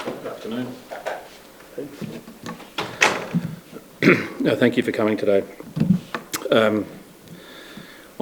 Good afternoon. Thank you for coming today. On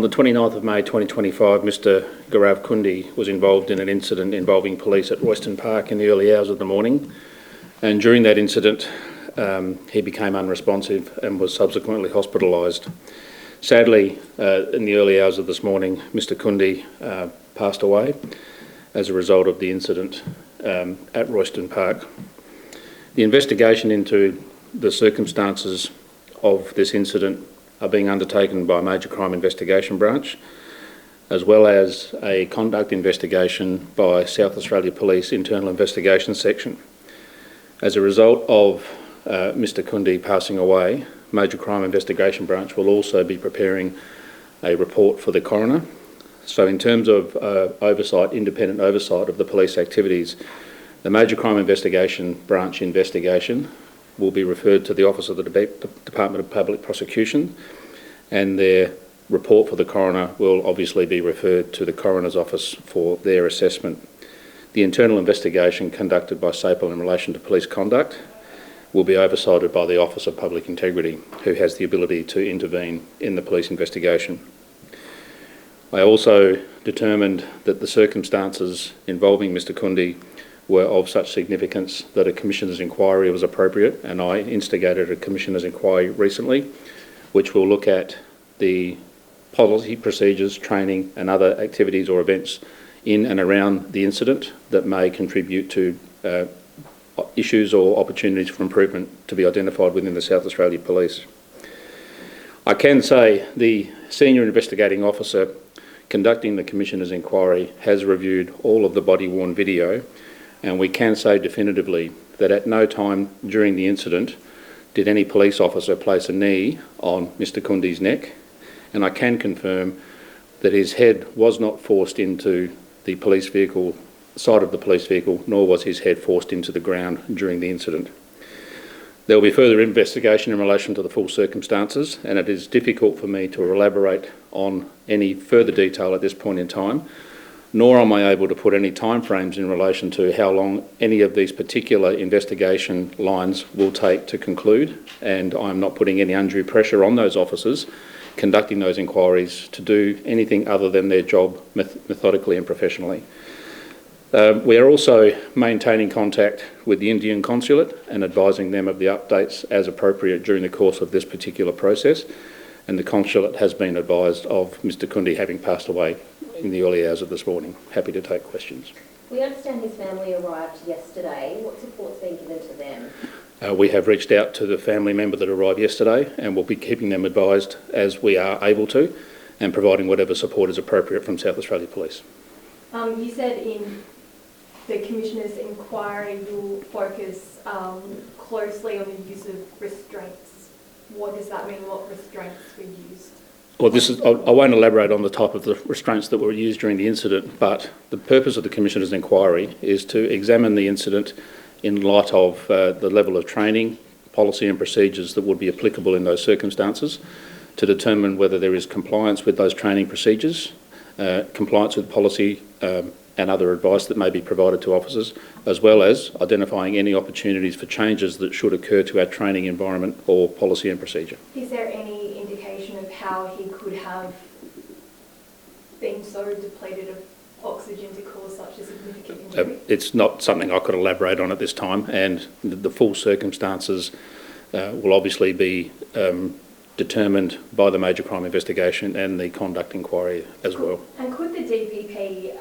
the 29th of May 2025, Mr Gaurav Kundi was involved in an incident involving police at Royston Park in the early hours of the morning, and during that incident he became unresponsive and was subsequently hospitalised. Sadly, in the early hours of this morning, Mr Kundi passed away as a result of the incident at Royston Park. The investigation into the circumstances of this incident are being undertaken by a Major Crime Investigation Branch, as well as a conduct investigation by South Australia Police Internal Investigation Section. As a result of Mr Kundi passing away, Major Crime Investigation Branch will also be preparing a report for the coroner. So in terms of oversight, independent oversight of the police activities, the Major Crime Investigation Branch investigation will be referred to the Office of the Department of Public Prosecution, and their report for the coroner will obviously be referred to the coroner's office for their assessment. The internal investigation conducted by SAPL in relation to police conduct will be oversighted by the Office of Public Integrity, who has the ability to intervene in the police investigation. I also determined that the circumstances involving Mr Kundi were of such significance that a Commissioner's inquiry was appropriate, and I instigated a Commissioner's inquiry recently, which will look at the policy, procedures, training and other activities or events in and around the incident that may contribute to issues or opportunities for improvement to be identified within the South Australia Police. I can say the Senior Investigating Officer conducting the Commissioner's inquiry has reviewed all of the body-worn video, and we can say definitively that at no time during the incident did any police officer place a knee on Mr Kundi's neck, and I can confirm that his head was not forced into the police vehicle, side of the police vehicle, nor was his head forced into the ground during the incident. There will be further investigation in relation to the full circumstances, and it is difficult for me to elaborate on any further detail at this point in time, nor am I able to put any timeframes in relation to how long any of these particular investigation lines will take to conclude, and I'm not putting any undue pressure on those officers conducting those inquiries to do anything other than their job methodically and professionally. We are also maintaining contact with the Indian Consulate and advising them of the updates as appropriate during the course of this particular process, and the Consulate has been advised of Mr Kundi having passed away in the early hours of this morning. Happy to take questions. We understand his family arrived yesterday. What support's been given to them? We have reached out to the family member that arrived yesterday, and we'll be keeping them advised as we are able to, and providing whatever support is appropriate from South Australia Police. You said in the Commissioner's inquiry you'll focus closely on the use of restraints. What does that mean? What restraints were used? Well, I won't elaborate on the type of the restraints that were used during the incident, but the purpose of the Commissioner's inquiry is to examine the incident in light of the level of training, policy and procedures that would be applicable in those circumstances, to determine whether there is compliance with those training procedures, compliance with policy and other advice that may be provided to officers, as well as identifying any opportunities for changes that should occur to our training environment or policy and procedure. Is there any indication of how he could have been so depleted of oxygen to cause such a significant injury? It's not something I could elaborate on at this time, and the full circumstances will obviously be determined by the Major Crime Investigation and the conduct inquiry as well. And could the DPP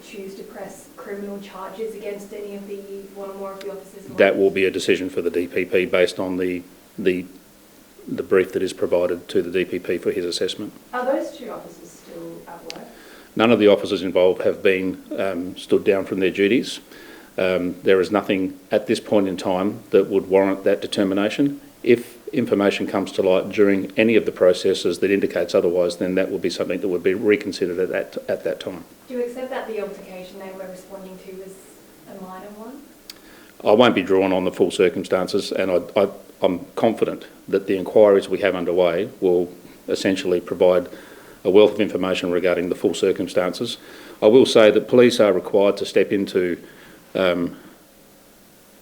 choose to press criminal charges against any of the one or more of the officers? That will be a decision for the DPP based on the brief that is provided to the DPP for his assessment. Are those two officers still at work? None of the officers involved have been stood down from their duties. There is nothing at this point in time that would warrant that determination. If information comes to light during any of the processes that indicates otherwise, then that will be something that would be reconsidered at that time. Do you accept that the altercation they were responding to was a minor one? I won't be drawn on the full circumstances, and I'm confident that the inquiries we have underway will essentially provide a wealth of information regarding the full circumstances. I will say that police are required to step into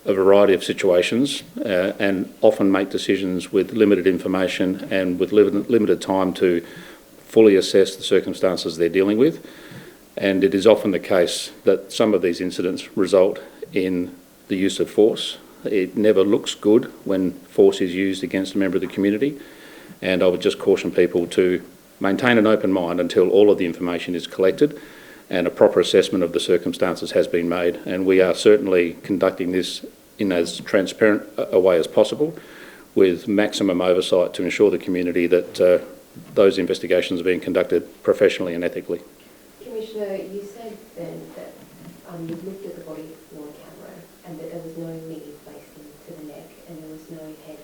a variety of situations and often make decisions with limited information and with limited time to fully assess the circumstances they're dealing with. And it is often the case that some of these incidents result in the use of force. It never looks good when force is used against a member of the community, and I would just caution people to maintain an open mind until all of the information is collected and a proper assessment of the circumstances has been made. And we are certainly conducting this in as transparent a way as possible, with maximum oversight to ensure the community that those investigations are being conducted professionally and ethically. Commissioner, you said then that you've looked at the body worn camera and that there was no knee placed into the neck and there was no head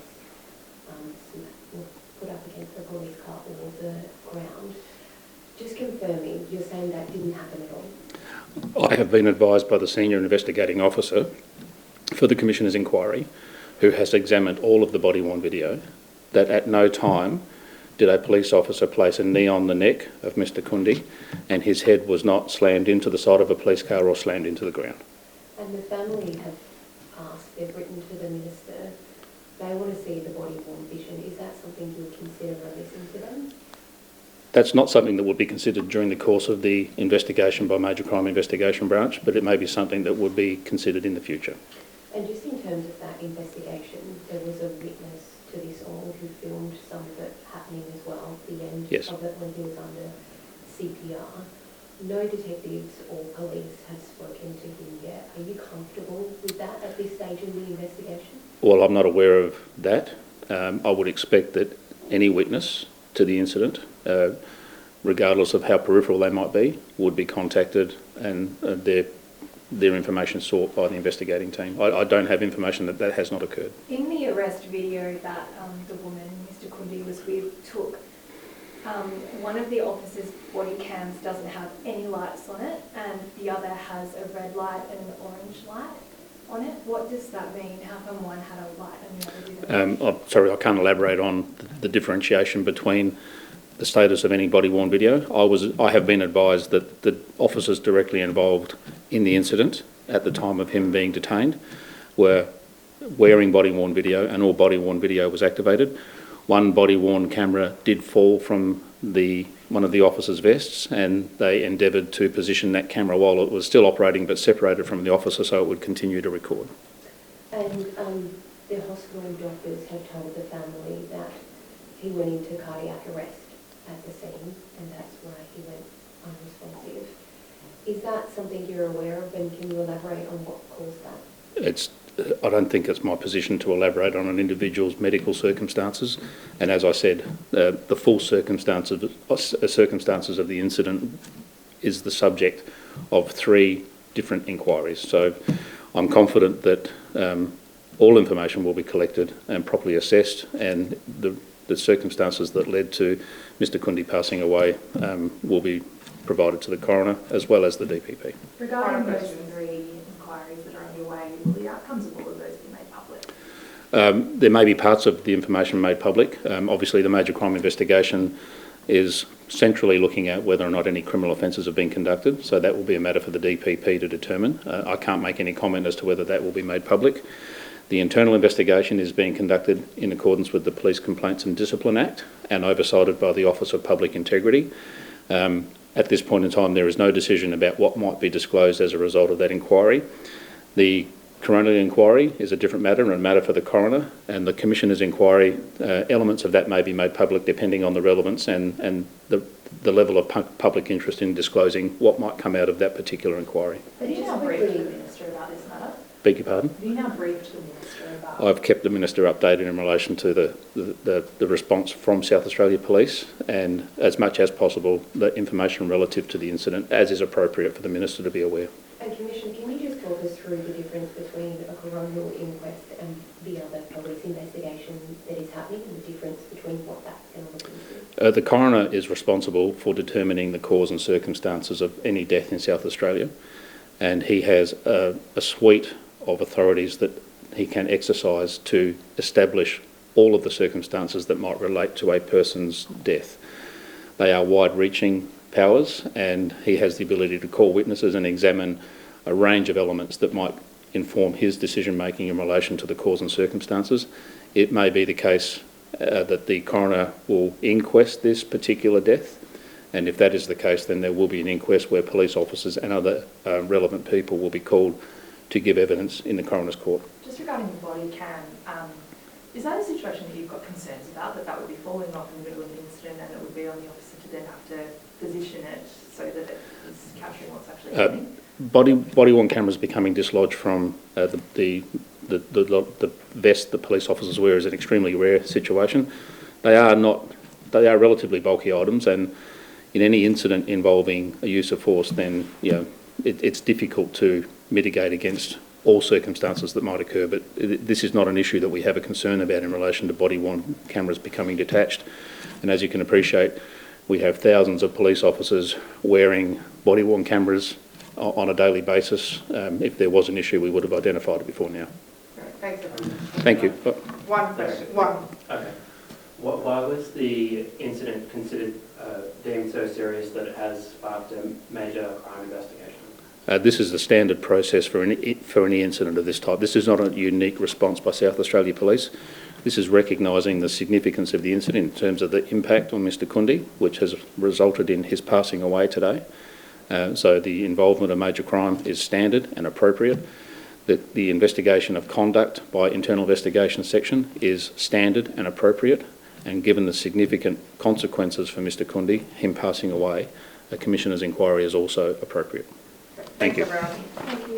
put up against the police car or the ground. Just confirming, you're saying that didn't happen at all? I have been advised by the Senior Investigating Officer for the Commissioner's inquiry, who has examined all of the body-worn video, that at no time did a police officer place a knee on the neck of Mr Kundi, and his head was not slammed into the side of a police car or slammed into the ground. And the family have asked, they've written to the Minister, they want to see the body-worn vision. Is that something you would consider releasing to them? That's not something that would be considered during the course of the investigation by Major Crime Investigation Branch, but it may be something that would be considered in the future. And just in terms of that investigation, there was a witness to this all who filmed some of it happening as well, the end Yes. of it when he was under CPR. No detectives or police have spoken to him yet. Are you comfortable with that at this stage in the investigation? Well, I'm not aware of that. I would expect that any witness to the incident, regardless of how peripheral they might be, would be contacted and their information sought by the investigating team. I don't have information that that has not occurred. In the arrest video that the woman, Mr Kundi, was with took, one of the officers' body cams doesn't have any lights on it and the other has a red light and an orange light on it. What does that mean? How come one had a light and the other didn't? I'm sorry, I can't elaborate on the differentiation between the status of any body-worn video. I have been advised that the officers directly involved in the incident at the time of him being detained were wearing body-worn video, and all body-worn video was activated. One body-worn camera did fall from one of the officers' vests, and they endeavoured to position that camera while it was still operating but separated from the officer so it would continue to record. And the hospital doctors have told the family that he went into cardiac arrest at the scene and that's why he went unresponsive. Is that something you're aware of, and can you elaborate on what caused that? I don't think it's my position to elaborate on an individual's medical circumstances, and as I said, the full circumstances of the incident is the subject of 3 different inquiries. So I'm confident that all information will be collected and properly assessed, and the circumstances that led to Mr Kundi passing away will be provided to the coroner as well as the DPP. Regarding those 3 inquiries that are underway, will the outcomes of all of those be made public? There may be parts of the information made public. Obviously, the major crime investigation is centrally looking at whether or not any criminal offences have been conducted, so that will be a matter for the DPP to determine. I can't make any comment as to whether that will be made public. The internal investigation is being conducted in accordance with the Police Complaints and Discipline Act and oversighted by the Office of Public Integrity. At this point in time, there is no decision about what might be disclosed as a result of that inquiry. The coroner's inquiry is a different matter and a matter for the coroner, and the Commissioner's inquiry, elements of that may be made public depending on the relevance and the level of public interest in disclosing what might come out of that particular inquiry. Have you now briefed the Minister about this matter? Beg your pardon? Have you now briefed the Minister about... I've kept the Minister updated in relation to the response from South Australia Police, and as much as possible the information relative to the incident as is appropriate for the Minister to be aware. And Commissioner, can you just talk us through the difference between a coronial inquest and the other police investigation that is happening, and the difference between what that's going to look into? The coroner is responsible for determining the cause and circumstances of any death in South Australia, and he has a suite of authorities that he can exercise to establish all of the circumstances that might relate to a person's death. They are wide-reaching powers, and he has the ability to call witnesses and examine a range of elements that might inform his decision-making in relation to the cause and circumstances. It may be the case that the coroner will inquest this particular death, and if that is the case, then there will be an inquest where police officers and other relevant people will be called to give evidence in the coroner's court. Just regarding the body cam, is that a situation that you've got concerns about, that would be falling off in the middle of an incident and it would be on the officer to then have to position it so that it is capturing what's actually happening? Body-worn cameras becoming dislodged from the vest that police officers wear is an extremely rare situation. They are relatively bulky items, and in any incident involving a use of force, then it's difficult to mitigate against all circumstances that might occur. But this is not an issue that we have a concern about in relation to body-worn cameras becoming detached. And as you can appreciate, we have thousands of police officers wearing body-worn cameras on a daily basis. If there was an issue, we would have identified it before now. Right, thanks. Thank you. One question. One. Okay. Why was the incident considered deemed so serious that it has sparked a major crime investigation? This is the standard process for any incident of this type. This is not a unique response by South Australia Police. This is recognising the significance of the incident in terms of the impact on Mr Kundi, which has resulted in his passing away today. So the involvement of major crime is standard and appropriate. The investigation of conduct by Internal Investigation Section is standard and appropriate. And given the significant consequences for Mr Kundi, him passing away, a Commissioner's inquiry is also appropriate. Thank you. Thanks, everyone. Thank you.